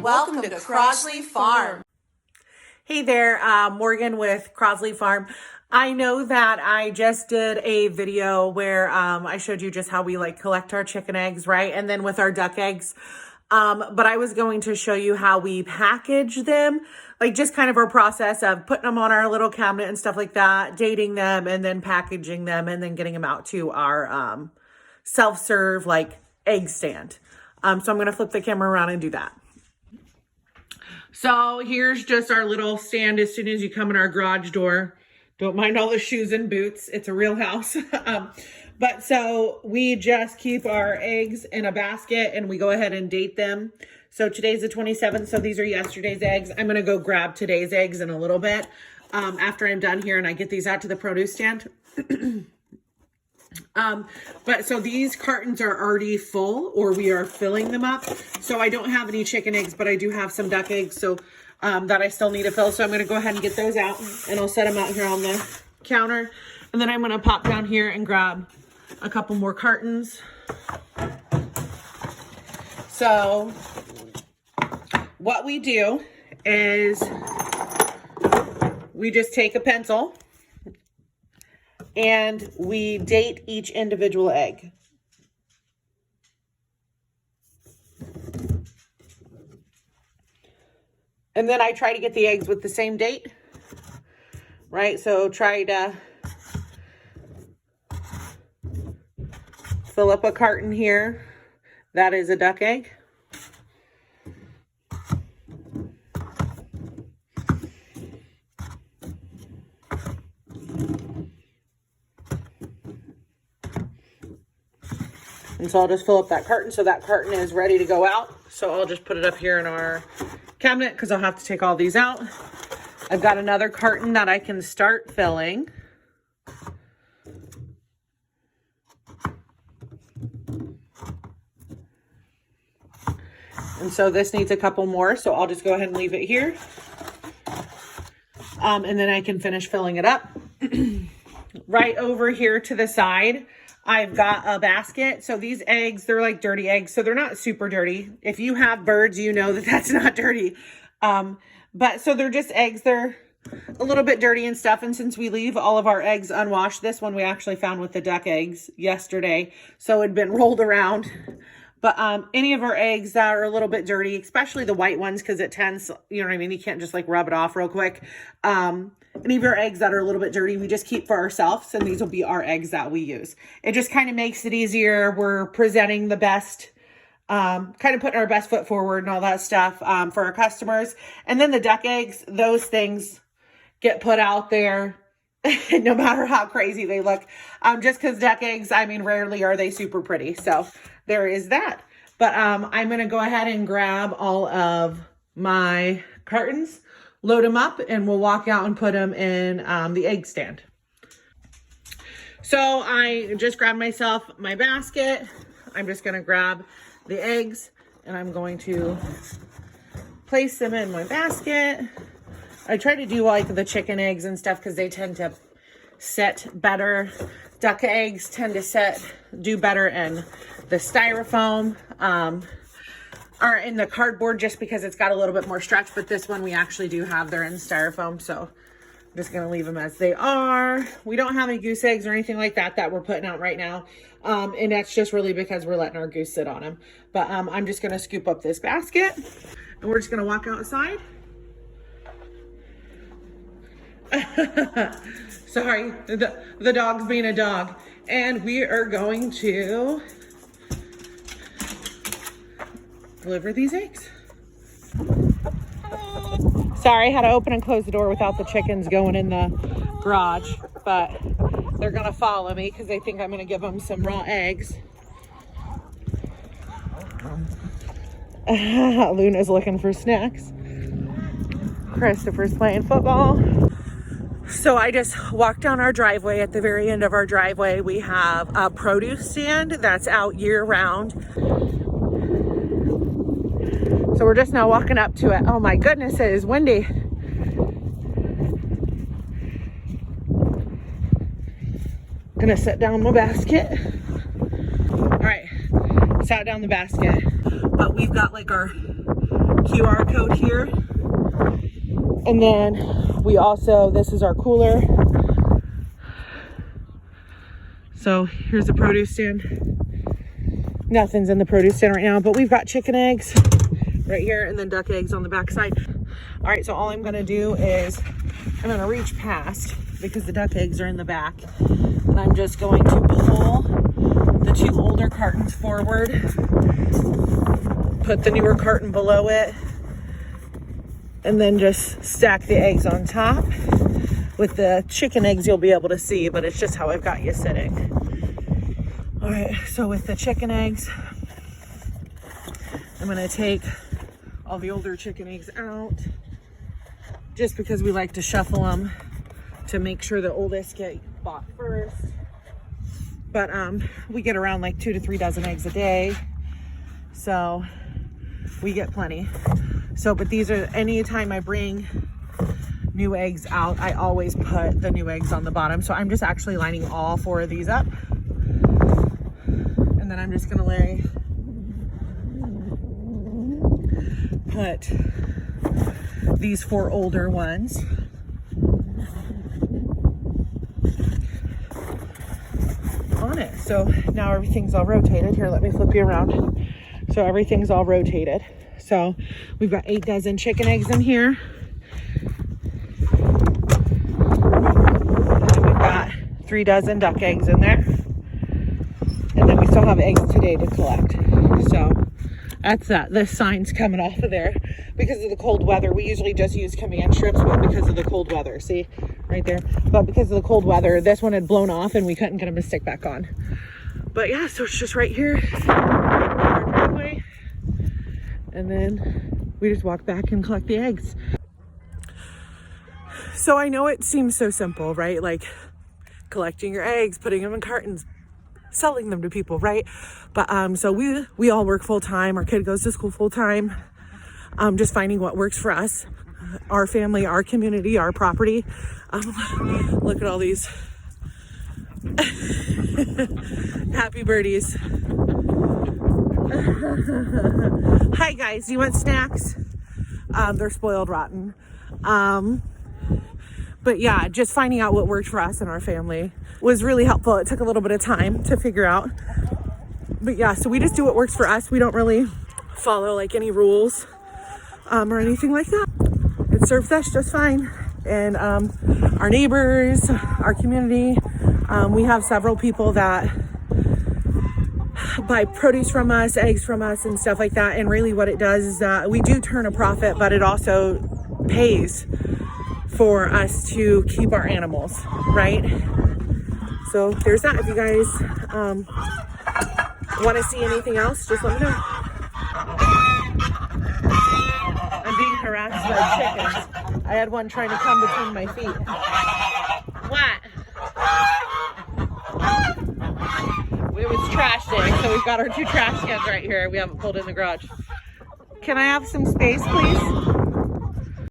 Welcome to Crosley Farm. Hey there, Morgan with Crosley Farm. I know that I just did a video where I showed you just how we like collect our chicken eggs, right? And then with our duck eggs. But I was going to show you how we package them, like just kind of our process of putting them on our little cabinet and stuff like that, dating them and then packaging them and then getting them out to our self-serve like egg stand. So I'm going to flip the camera around and do that. So here's just our little stand as soon as you come in our garage door. Don't mind all the shoes and boots. It's a real house. But so we just keep our eggs in a basket and we go ahead and date them. So today's the 27th. So these are yesterday's eggs. I'm going to go grab today's eggs in a little bit after I'm done here and I get these out to the produce stand. But so these cartons are already full or we are filling them up. So I don't have any chicken eggs, but I do have some duck eggs. So that I still need to fill. So I'm going to go ahead and get those out and I'll set them out here on the counter. And then I'm going to pop down here and grab a couple more cartons. So what we do is we just take a pencil and we date each individual egg. And then I try to get the eggs with the same date, right? So try to fill up a carton here. That is a duck egg. And so I'll just fill up that carton. So that carton is ready to go out. So I'll just put it up here in our cabinet because I'll have to take all these out. I've got another carton that I can start filling. And so this needs a couple more. So I'll just go ahead and leave it here. And then I can finish filling it up. Right over here to the side, I've got a basket. So these eggs, they're like dirty eggs. So they're not super dirty. If you have birds, you know that that's not dirty. But so they're just eggs. They're a little bit dirty and stuff. And since we leave all of our eggs unwashed, this one we actually found with the duck eggs yesterday. So it'd been rolled around. But any of our eggs that are a little bit dirty, especially the white ones, because it tends, you know what I mean? You can't just like rub it off real quick. Any of our eggs that are a little bit dirty, we just keep for ourselves. And these will be our eggs that we use. It just kind of makes it easier. We're presenting the best, kind of putting our best foot forward and all that stuff for our customers. And then the duck eggs, those things get put out there no matter how crazy they look. Just because duck eggs, I mean, rarely are they super pretty. So there is that. But I'm going to go ahead and grab all of my cartons, load them up, and we'll walk out and put them in the egg stand. So I just grabbed myself my basket. I'm just going to grab the eggs and I'm going to place them in my basket. I try to do like the chicken eggs and stuff because they tend to set better. Duck eggs tend to do better in the styrofoam or in the cardboard just because it's got a little bit more stretch. But this one we actually do have. They're in styrofoam. So I'm just going to leave them as they are. We don't have any goose eggs or anything like that we're putting out right now. And that's just really because we're letting our goose sit on them. But I'm just going to scoop up this basket and we're just going to walk outside. Sorry, the dog's being a dog. And we are going to deliver these eggs. Sorry, I had to open and close the door without the chickens going in the garage. But they're going to follow me because they think I'm going to give them some raw eggs. Luna's looking for snacks. Christopher's playing football. So I just walked down our driveway. At the very end of our driveway, we have a produce stand that's out year round. So we're just now walking up to it. Oh my goodness, it is windy. Gonna set down my basket. All right, sat down the basket. But we've got like our QR code here. And then we also, this is our cooler. So here's the produce stand. Nothing's in the produce stand right now, but we've got chicken eggs right here and then duck eggs on the back side. All right, so all I'm gonna do is I'm gonna reach past because the duck eggs are in the back. And I'm just going to pull the 2 older cartons forward, put the newer carton below it, and then just stack the eggs on top. With the chicken eggs, you'll be able to see, but it's just how I've got you sitting. All right, so with the chicken eggs, I'm gonna take all the older chicken eggs out just because we like to shuffle them to make sure the oldest get bought first. But we get around like 2 to 3 dozen eggs a day, so we get plenty. So, but these are, anytime I bring new eggs out, I always put the new eggs on the bottom. So I'm just actually lining all 4 of these up. And then I'm just gonna put these 4 older ones on it. So now everything's all rotated. Here, let me flip you around. So everything's all rotated. So we've got 8 dozen chicken eggs in here. And we've got 3 dozen duck eggs in there. And then we still have eggs today to collect. So that's that. The sign's coming off of there because of the cold weather. We usually just use command strips, but because of the cold weather, see right there. But because of the cold weather, this one had blown off and we couldn't get them to stick back on. But yeah, so it's just right here, our driveway. And then we just walk back and collect the eggs. So I know it seems so simple, right? Like collecting your eggs, putting them in cartons, selling them to people, right? But so we all work full time. Our kid goes to school full time. Just finding what works for us, our family, our community, our property. Look at all these happy birdies. Hi guys, you want snacks? They're spoiled rotten. But yeah, just finding out what worked for us and our family was really helpful. It took a little bit of time to figure out. But yeah, so we just do what works for us. We don't really follow like any rules or anything like that. It serves us just fine. And our neighbors, our community, we have several people that buy produce from us, eggs from us and stuff like that. And really what it does is that we do turn a profit, but it also pays for us to keep our animals, right? So there's that. If you guys want to see anything else, just let me know. I'm being harassed by chickens. I had one trying to come between my feet. What? It was trash day, so we've got our 2 trash cans right here. We haven't pulled in the garage. Can I have some space, please?